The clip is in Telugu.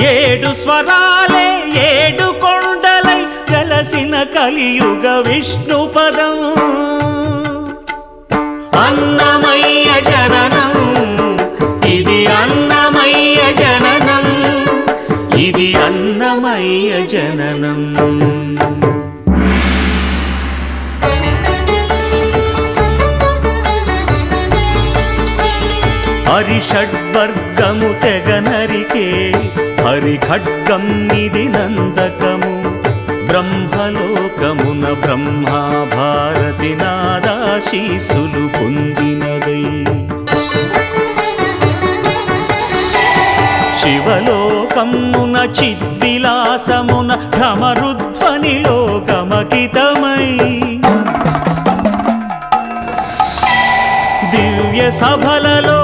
ఏడు స్వరాలే ఏడు కొండలై కలసిన కలియుగ విష్ణు పదం అన్నమయ్య జననం ఇది అన్నమయ్య జననం ఇది అన్నమయ్య జననం హరిషడ్వర్గము తెగనరికే హరిఖడ్గం ఇది నందకము బ్రహ్మలోకమున బ్రహ్మా భారతి నాదాశీసులు పొందినదై శివలోకమున చిద్విలాసమున భ్రమరుధ్వనిలో గమకితమై దివ్య సభలలో